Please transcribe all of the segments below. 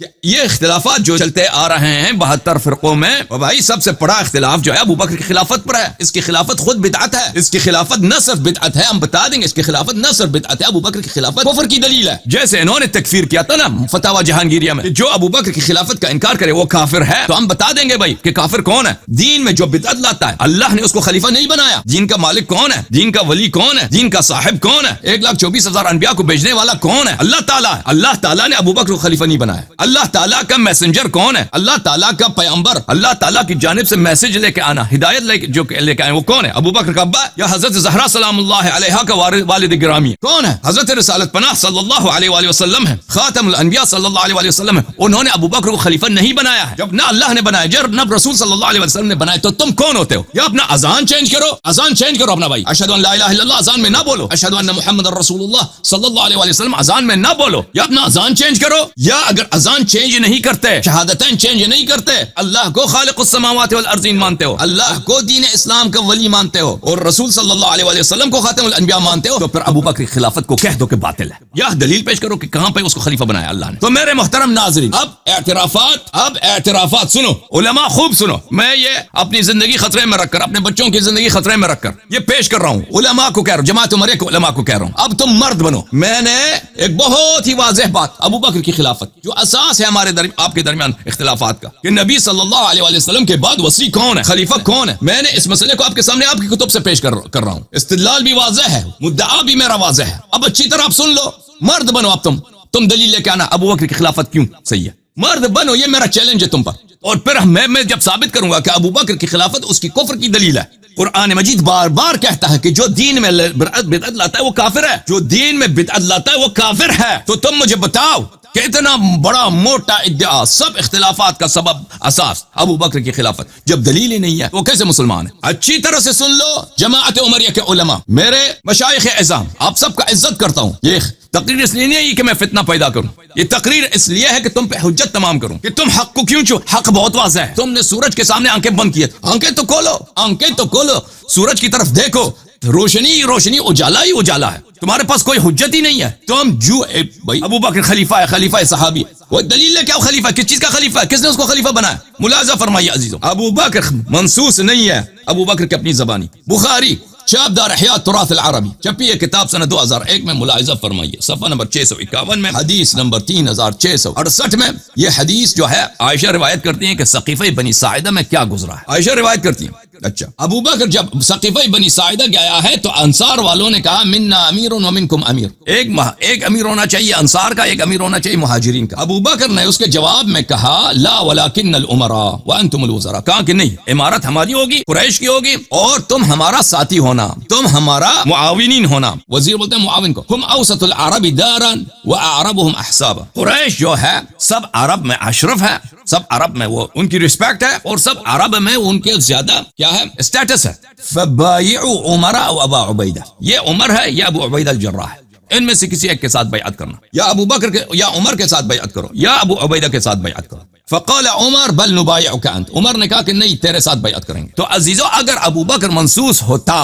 کہ یہ اختلافات جو چلتے آ رہے ہیں 72 فرقوں میں، اور بھائی سب سے بڑا اختلاف جو ہے ابو بکر کی خلافت پر ہے. اس کی خلافت خود بدعت ہے، اس کی خلافت نہ صرف بدعت ہے، ہم بتا دیں گے اس کی خلافت نہ صرف بدعت ہے، ابو بکر کی خلافت کفر کی دلیل ہے. جیسے انہوں نے تکفیر کیا تھا نا فتاوی جہانگیریہ میں، جو ابو بکر کی خلافت کا انکار کرے وہ کافر ہے، تو ہم بتا دیں گے بھائی کہ کافر کون ہے. دین میں جو بدعت لاتا ہے اللہ نے اس کو خلیفہ نہیں بنایا. دین کا مالک کون ہے؟ دین کا ولی کون ہے؟ دین کا صاحب کون ہے؟ 1,24,000 انبیاء کو بھیجنے والا کون ہے؟ اللہ تعالیٰ ہے. اللہ تعالیٰ نے ابو بکر کو خلیفہ نہیں بنایا. اللہ تعالیٰ کا میسنجر کون ہے؟ اللہ تعالیٰ کا پیغمبر، اللہ تعالیٰ کی جانب سے میسج لے کے آنا، ہدایت لے کے آئے، وہ کون ہے؟ ابو بکر کا ابا یا حضرت زہرا سلام اللہ علیہا کا والد گرامی کون ہے؟ حضرت رسالت پناہ صلی اللہ علیہ وآلہ وسلم ہے، خاتم الانبیاء صلی اللہ علیہ وآلہ وسلم ہے. انہوں نے ابو بکر کو خلیفہ نہیں بنایا ہے. جب نہ اللہ نے بنایا، جب نہ رسول صلی اللہ علیہ وسلم نے بنایا، تو تم کون ہوتے ہو؟ یا اپنا اذان چینج کرو، اذان چینج کرو اپنا بھائی. اشہدو ان لا الہ الا اللہ اذان میں نہ بولو، اشہدو ان محمد رسول اللہ صلی اللہ علیہ وآلہ وسلم اذان میں نہ بولو. یا اپنا اذان چینج کرو، یا اگر اذان چینج نہیں کرتے، شہادتین چینج نہیں کرتے، اللہ کو خالق السماوات والارضین مانتے ہو، اللہ کو دین اسلام کا ولی مانتے ہو، اور رسول صلی اللہ علیہ وآلہ وسلم کو خاتم الانبیاء مانتے ہو، تو پھر ابو بکر کی خلافت کو کہہ دو کہ باطل ہے. یا دلیل پیش کرو کہ کہاں پہ اس کو خلیفہ بنایا اللہ نے. تو میرے محترم ناظرین، اب اعترافات سنو، علماء خوب سنو. میں یہ اپنی زندگی خطرے میں رکھ کر، اپنے بچوں کی زندگی خطرے میں رکھ کر یہ پیش کر رہا ہوں. علماء کو کہہ رہا ہوں، جماعت عمریہ کے علماء کو کہہ رہا ہوں، اب تم مرد بنو. میں نے ایک بہت ہی واضح بات، ابو بکر کی خلافت جو اساس ہے ہمارے آپ کے درمیان اختلافات کا، کہ نبی صلی اللہ علیہ وآلہ وسلم کے بعد وصی کون ہے، خلیفہ کون ہے. میں نے اس مسئلے کو آپ کے سامنے آپ کی کتب سے پیش کر رہا ہوں. استدلال بھی واضح ہے، مدعا بھی میرا واضح ہے. اب اچھی طرح آپ سن لو، مرد بنو. اب تم دلیل لے کے آنا ابو بکر کی خلافت کیوں صحیح ہے. مرد بنو، یہ میرا چیلنج ہے تم پر. اور پھر میں جب ثابت کروں گا کہ ابو بکر کی خلافت اس کی کفر کی دلیل ہے. قرآن مجید بار بار کہتا ہے کہ جو دین میں بدعت لاتا ہے وہ کافر ہے، جو دین میں بدعت لاتا ہے وہ کافر ہے. تو تم مجھے بتاؤ کہ اتنا بڑا موٹا ادعا، سب اختلافات کا سبب اساس ابو بکر کی خلافت، جب دلیل ہی نہیں ہے وہ کیسے مسلمان ہے؟ اچھی طرح سے سن لو جماعت عمریہ کے علماء، میرے مشائخ اعظام، آپ سب کا عزت کرتا ہوں. یہ تقریر اس لیے نہیں ہے کہ میں فتنہ پیدا کروں، یہ تقریر اس لیے ہے کہ تم پہ حجت تمام کروں کہ تم حق کو کیوں چھو. حق بہت واضح ہے. تم نے سورج کے سامنے آنکھیں بند کی، آنکھیں تو کھولو، آنکھیں تو کھولو، سورج کی طرف دیکھو، روشنی روشنی، اجالا ہی اجالا ہے. تمہارے پاس کوئی حجت ہی نہیں ہے. تم بھائی ابو بکر خلیفہ ہے، خلیفہ صحابی، وہ دلیل ہے کیا؟ وہ خلیفہ کس چیز کا خلیفہ ہے؟ کس نے اس کو خلیفہ بنایا؟ ملاحظہ فرمائیے عزیزو، ابو بکر منصوص نہیں ہے. ابو بکر کی اپنی زبانی، بخاری شاب دار احیاء تراث العربی، چھپی ہے کتاب سنہ 2001 میں. ملاحظہ فرمائیے صفحہ نمبر 651 میں، حدیث نمبر 3668 میں. یہ حدیث جو ہے عائشہ روایت کرتی ہیں کہ سقیفہ بنی ساعدہ میں کیا گزرا ہے. عائشہ روایت کرتی ہیں، اچھا ابو بکر جب سقیفہ بنی ساعدہ گیا ہے تو انصار والوں نے کہا منا امیر و منکم امیر، ایک امیر ہونا چاہیے انصار کا، ایک امیر ہونا چاہیے مہاجرین کا. ابو بکر نے اس کے جواب میں کہا لا ولکن الامراء وانتم الوزراء، کہا کہ نہیں، امارت ہماری ہوگی، قریش کی ہوگی، اور تم ہمارا ساتھی ہونا، تم ہمارا معاونین ہونا. وزیر بولتے ہیں معاون کو. ہم اوسط العرب دارا واعربهم احسابا، قریش جو ہے سب عرب میں اشرف ہے، سب عرب میں وہ ان کی رسپیکٹ ہے، اور سب عرب میں ان کے زیادہ کیا ہے، اسٹیٹس ہے. فبایعوا عمر او ابا عبیدہ، یہ عمر ہے یا ابو عبیدہ الجراح ہے، ان میں سے کسی ایک کے ساتھ بیعت کرنا، یا ابو بکر کے یا عمر کے ساتھ بیعت کرو، یا ابو عبیدہ کے ساتھ بیعت کرو. فقال عمر بل نبایعک انت، عمر نے کہا کہ نہیں، تیرے ساتھ بیعت کریں گے. تو عزیزو اگر ابو بکر منصوص ہوتا،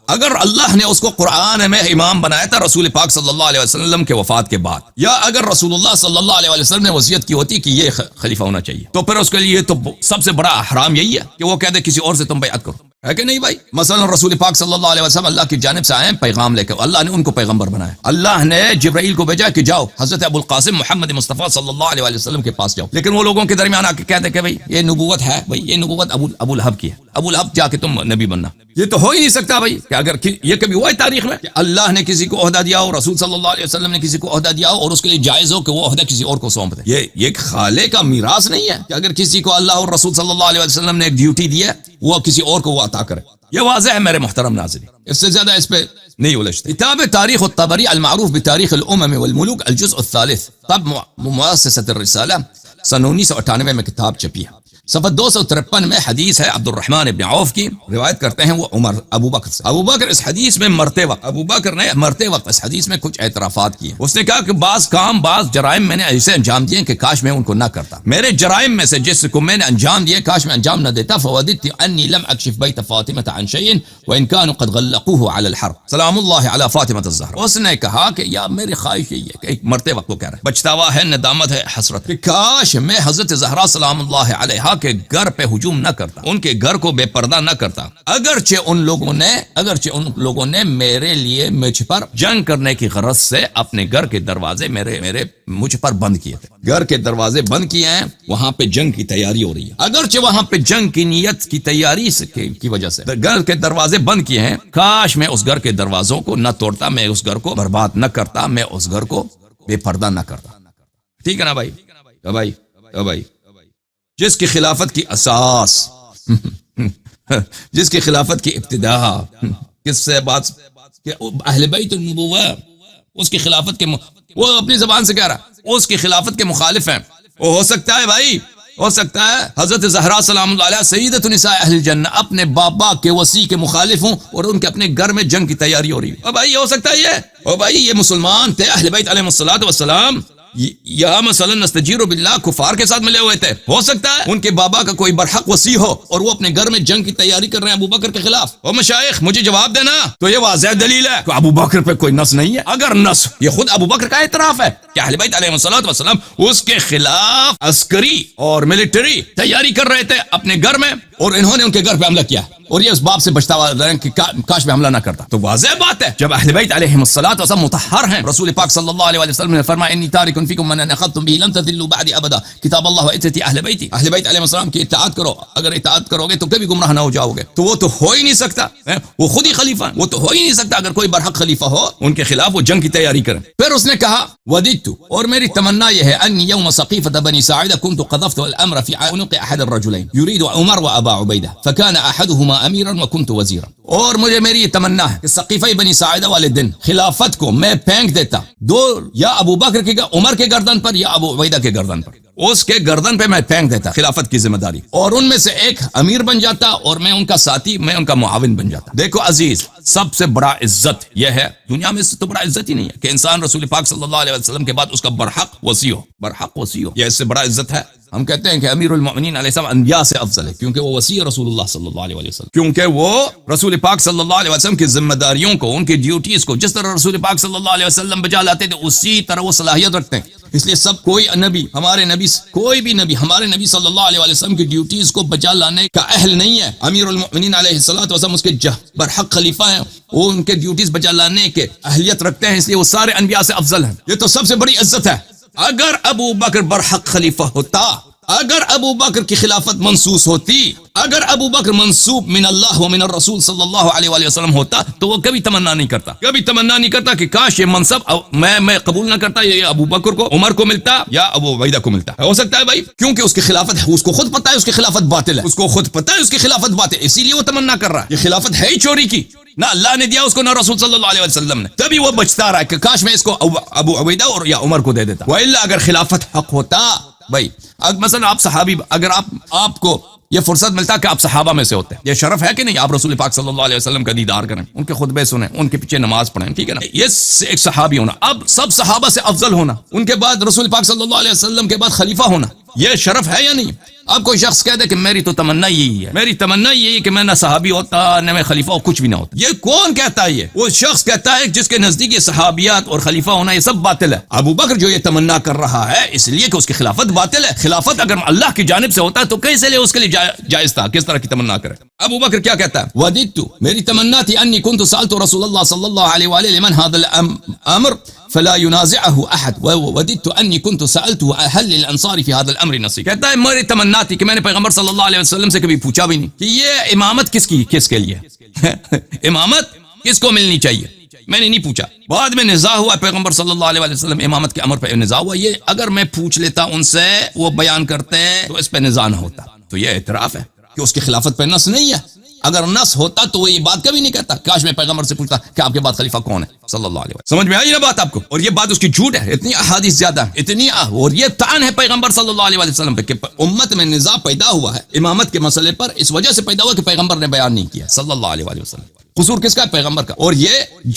اگر اللہ نے اس کو قرآن میں امام بنایا تھا رسول پاک صلی اللہ علیہ وسلم کے وفات کے بعد، یا اگر رسول اللہ صلی اللہ علیہ وسلم نے وصیت کی ہوتی کہ یہ خلیفہ ہونا چاہیے، تو پھر اس کے لیے تو سب سے بڑا احرام یہی ہے کہ وہ کہہ دے کسی اور سے تم بیعت کرو، ہے کہ نہیں بھائی؟ مثلا رسول پاک صلی اللہ علیہ وسلم اللہ کی جانب سے آئے پیغام لے کے، اللہ نے ان کو پیغمبر بنایا، اللہ نے جبرائیل کو بھیجا کہ جاؤ حضرت ابو القاسم محمد مصطفیٰ صلی اللہ علیہ وسلم کے پاس جاؤ. لیکن وہ لوگوں کے درمیان آ کے کہتے کہ بھائی یہ نبوت ہے، بھائی یہ نبوت ابو لہب کی ہے، ابو لہب جا کے تم نبی بننا. یہ تو ہو ہی نہیں سکتا بھائی کہ اگر یہ کبھی ہوا ہے تاریخ میں کہ اللہ نے کسی کو عہدہ دیا ہو، رسول صلی اللہ علیہ وسلم نے کسی کو عہدہ دیا ہو، اور اس کے لیے جائز ہو کہ وہ عہدہ کسی اور کو سونپ دے. یہ خالے کا میراث نہیں ہے کہ اگر کسی کو اللہ اور رسول صلی اللہ علیہ وسلم نے ایک ڈیوٹی دی ہے وہ کسی اور کو وہ عطا کرے. یہ واضح ہے میرے محترم ناظرین، اس سے زیادہ اس پہ نہیں الجھتے. کتاب تاریخ الطبری المعروف بتاریخ الامم والملوک الجزء الثالث، طب مؤسسة الرسالہ، سن 1998 میں کتاب چھپی ہے. صفحہ 253 میں حدیث ہے عبد الرحمن ابن عوف کی، روایت کرتے ہیں وہ عمر ابو بکر سے۔ ابو بکر اس حدیث میں مرتے وقت اس حدیث میں کچھ اعترافات کیے۔ اس نے کہا کہ بعض جرائم میں نے ایسے انجام دیے کہ کاش میں ان کو نہ کرتا، میرے جرائم میں سے جس کو میں نے انجام دیے کاش میں انجام نہ دیتا۔ فوددت انی لم اکشف بیت فاطمہ عن شیء وان كانوا قد غلقوه على الحرب سلام اللہ علی فاطمہ الزہرا۔ اس نے کہا کہ یا میری خواہش یہی ہے کہ ایک مرتے وقت کو کہہ رہا ہے، پچھتاوا ہے، ندامت ہے، حسرت کہ کاش میں حضرت زہرا سلام اللہ علیہا کے گھر پہ ہجوم نہ کرتا، ان کے گھر کو بے پردہ نہ کرتا، اگرچہ ان لوگوں نے میرے لیے مجھ پر جنگ کرنے کی غرض سے اپنے گھر کے دروازے مجھ پر بند کیے تھے، گھر کے دروازے بند کیے ہیں، وہاں پہ جنگ کی تیاری ہو رہی ہے، اگرچہ وہاں پہ جنگ کی نیت کی تیاری کی وجہ سے گھر کے دروازے بند کیے ہیں، کاش میں اس گھر کے دروازوں کو نہ توڑتا، میں اس گھر کو برباد نہ کرتا، میں اس گھر کو بے پردہ نہ کرتا۔ ٹھیک ہے نا بھائی؟ جس کی خلافت کی اساس جس کی خلافت کی ابتدا کس سے بات کہ اہل بیت النبوہ، اس کی خلافت کے وہ اپنی زبان سے کہہ رہا اس کی خلافت کے مخالف ہیں۔ وہ ہو سکتا ہے بھائی، ہو سکتا ہے حضرت زہرا سلام اللہ علیہ سیدۃ نساء اہل الجنہ اپنے بابا کے وصی کے مخالف ہوں اور ان کے اپنے گھر میں جنگ کی تیاری ہو رہی ہے۔ او بھائی یہ ہو سکتا ہے یہ مسلمان تھے، اہل بیت علیہ الصلوۃ والسلام، یا مثلا نستجیر باللہ کفار کے ساتھ ملے ہوئے تھے، ہو سکتا ہے ان کے بابا کا کوئی برحق وصی ہو اور وہ اپنے گھر میں جنگ کی تیاری کر رہے ہیں ابو بکر کے خلاف۔ او مشائخ مجھے جواب دینا، تو یہ واضح دلیل ہے کہ ابو بکر پہ کوئی نص نہیں ہے۔ اگر نص، یہ خود ابو بکر کا اعتراف ہے کہ اہل بیت علیہ الصلوۃ والسلام اس کے خلاف عسکری اور ملٹری تیاری کر رہے تھے اپنے گھر میں، اور انہوں نے ان کے گھر پہ حملہ کیا اور یہ اس باب سے بچتا ہوا رہے کہ کاش میں حملہ نہ کرتا، تو واضح بات ہے جب اہل بیت علیہ الصلوۃ والسلام مطہر ہیں، رسول پاک صلی اللہ علیہ وسلم نے فرمایا انی تارک فیکم من اخذتم به لن تضلوا بعد ابدا، کتاب اللہ واتتی اہل بیتی، اہل بیت علیہ السلام کی اطاعت کرو، اگر اطاعت کرو گے تو کبھی گمراہ نہ ہو جاؤ گے۔ تو وہ تو ہو ہی نہیں سکتا، وہ خود ہی خلیفہ ہیں، وہ تو ہو ہی نہیں سکتا اگر کوئی برحق خلیفہ ہو ان کے خلاف وہ جنگ کی تیاری کریں۔ پھر اس نے کہا وددت، اور میری تمنا یہ ہے ان یوم سقیفۃ بنی ساعدہ كنت قذفت الامر في عنق احد الرجلين يريد عمر وابا عبیدہ فكان احدهما اميرا وكنت وزيرا، اور مجھے میری یہ تمنا ہے کہ سقیفہ بنی ساعدہ والے دن خلافت کو میں پھینک دیتا، دو یا ابو بکر کے عمر کے گردن پر یا ابو عبیدہ کے گردن پر، اس کے گردن پہ میں پھینک دیتا خلافت کی ذمہ داری، اور ان میں سے ایک امیر بن جاتا اور میں ان کا ساتھی، میں ان کا معاون بن جاتا۔ دیکھو عزیز، سب سے بڑا عزت یہ ہے، دنیا میں سے تو بڑا عزت ہی نہیں ہے کہ انسان رسول پاک صلی اللہ علیہ وسلم کے بعد اس کا برحق وصی ہو، یہ اس سے بڑا عزت ہے۔ ہم کہتے ہیں کہ امیر المؤمنین علیہ السلام انبیاء سے افضل ہے کیونکہ وہ وصی رسول اللہ صلی اللہ علیہ وسلم، کیونکہ وہ رسول پاک صلی اللہ علیہ وسلم کی ذمہ داریوں کو، ان کی ڈیوٹیز کو جس طرح رسول پاک صلی اللہ علیہ وسلم بجا لاتے تھے اسی طرح وہ صلاحیت رکھتے ہیں۔ اس لیے کوئی بھی نبی ہمارے نبی صلی اللہ علیہ وسلم کی ڈیوٹیز کو بجا لانے کا اہل نہیں ہے۔ امیر المؤمنین علیہ الصلوۃ والسلام اس کے برحق خلیفہ ہیں، وہ ان کے ڈیوٹیز بجا لانے کے اہلیت رکھتے ہیں، اس لیے وہ سارے انبیاء سے افضل ہیں۔ یہ تو سب سے بڑی عزت ہے۔ اگر ابو بکر برحق خلیفہ ہوتا، اگر ابو بکر کی خلافت منصوص ہوتی، اگر ابو بکر منصوب من اللہ و من الرسول صلی اللہ علیہ وآلہ وسلم ہوتا تو وہ کبھی تمنا نہیں کرتا کہ کاش یہ منصب میں قبول نہ کرتا، یہ ابو بکر کو، عمر کو ملتا یا ابو عبیدہ کو ملتا۔ ہو سکتا ہے بھائی، کیونکہ اس کی خلافت ہے، اس کو خود پتا ہے اس کی خلافت باطل ہے، اسی لیے وہ تمنا کر رہا ہے۔ یہ خلافت ہے ہی چوری کی، نہ اللہ نے دیا اس کو، نہ رسول صلی اللہ علیہ وسلم نے، تبھی وہ بچتا رہا ہے کہ کاش میں اس کو ابو عبیدہ اور یا عمر کو دے دیتا۔ وإلا اگر خلافت حق ہوتا بھائی، مثلا آپ صحابی، اگر آپ کو یہ فرصت ملتا کہ آپ صحابہ میں سے ہوتے، یہ شرف ہے کہ نہیں؟ آپ رسول پاک صلی اللہ علیہ وسلم کا دیدار کریں، ان کے خطبے سنیں، ان کے پیچھے نماز پڑھیں، ٹھیک ہے نا؟ یہ ایک صحابی ہونا، اب سب صحابہ سے افضل ہونا، ان کے بعد رسول پاک صلی اللہ علیہ وسلم کے بعد خلیفہ ہونا، یہ شرف ہے یا نہیں؟ اب کوئی شخص کہہ دے کہ میری تو تمنا یہی ہے کہ میں نہ صحابی ہوتا نہ میں خلیفہ کچھ بھی نہ ہوتا، یہ کون کہتا ہے؟ وہ شخص کہتا ہے جس کے نزدیک یہ صحابیات اور خلیفہ ہونا یہ سب باطل ہے۔ ابو بکر جو یہ تمنا کر رہا ہے اس لیے کہ اس کی خلافت باطل ہے۔ خلافت اگر اللہ کی جانب سے ہوتا تو کیسے لے اس کے لیے جائز تھا، کس طرح کی تمنا کرے؟ ابو بکر کیا کہتا ہے؟ وددت، میری تمنا تھی انی کنت سألت رسول اللہ صلی اللہ علیہ وآلہ لمن هذا الامر فلا ينازعه احد ووددت اني كنت سالته هل للانصار في هذا الامر نصيب، کہتا ہے میری تمنا تھی کہ میں نے پیغمبر صلی اللہ علیہ وسلم سے کبھی پوچھا بھی نہیں کہ یہ امامت کس کے لیے امامت کس کو ملنی چاہیے، میں نے نہیں پوچھا۔ بعد میں نزاع ہوا، پیغمبر صلی اللہ علیہ وسلم امامت کے امر پہ نزاع ہوا، یہ اگر میں پوچھ لیتا ان سے، وہ بیان کرتے ہیں تو اس پہ نزاع نہ ہوتا۔ تو یہ اعتراف ہے کہ اس کی خلافت پہ نص نہیں ہے، اگر نص ہوتا تو وہ یہ بات کبھی نہیں کہتا، کاش میں پیغمبر سے پوچھتا کہ آپ کے بعد خلیفہ کون ہے صلی اللہ علیہ وسلم۔ سمجھ میں آئی نا بات آپ کو؟ اور یہ بات اس کی جھوٹ ہے، اتنی احادیث زیادہ ہیں، اتنی اور یہ طعن ہے پیغمبر صلی اللہ علیہ وسلم پہ کہ امت میں نزاع پیدا ہوا ہے امامت کے مسئلے پر، اس وجہ سے پیدا ہوا کہ پیغمبر نے بیان نہیں کیا صلی اللہ علیہ وسلم۔ قصور کس کا؟ پیغمبر کا۔ اور یہ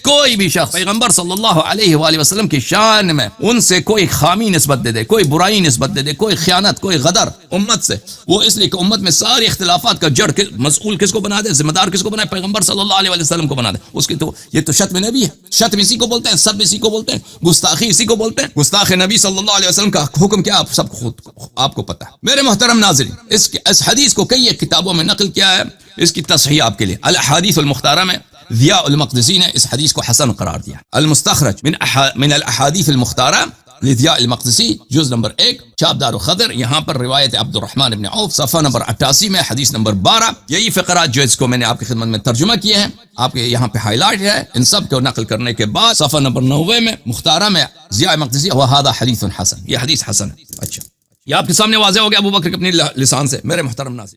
کوئی بھی شخص پیغمبر صلی اللہ علیہ وآلہ وسلم کی شان میں ان سے کوئی خامی نسبت دے دے، کوئی برائی نسبت دے دے، کوئی خیانت، کوئی غدر امت سے، وہ اس لیے کہ امت میں ساری اختلافات کا جڑ مسئول کس کو بنا دے، ذمہ دار کس کو بنا دے؟ پیغمبر صلی اللہ علیہ وسلم کو بنا دے۔ اس کی تو یہ تو شتم نبی ہے، شتم اسی کو بولتے ہیں، سب اسی کو بولتے ہیں، گستاخی اسی کو بولتے ہیں۔ گستاخ نبی صلی اللہ علیہ وسلم کا حکم کیا آپ سب خود آپ کو پتہ ہے۔ میرے محترم ناظرین، اس حدیث کو کئی کتابوں میں نقل کیا ہے، اس کی تصحیح آپ کے لیے الاحادیث المختارہ میں ضیاء المقدسی نے اس حدیث کو حسن قرار دیا۔ المستخرج من الاحادیث المختارہ لضیاء المقدسی جز نمبر 1 چاپ دار خضر، یہاں پر روایت عبد الرحمن بن عوف صفحہ نمبر 88 میں حدیث نمبر 12۔ یہی فقرات جو اس کو میں نے آپ کی خدمت میں ترجمہ کیے ہیں، آپ کے یہاں پہ ہائی لائٹ ہے، ان سب کو نقل کرنے کے بعد صفحہ نمبر 90 میں مختارہ میں ضیاء المقدسی وہذا حدیث حسن، یہ حدیث حسن ہے۔ اچھا، یہ آپ کے سامنے واضح ہو گیا ابو بکر کے اپنی لسان سے۔ میرے محترم ناظرین،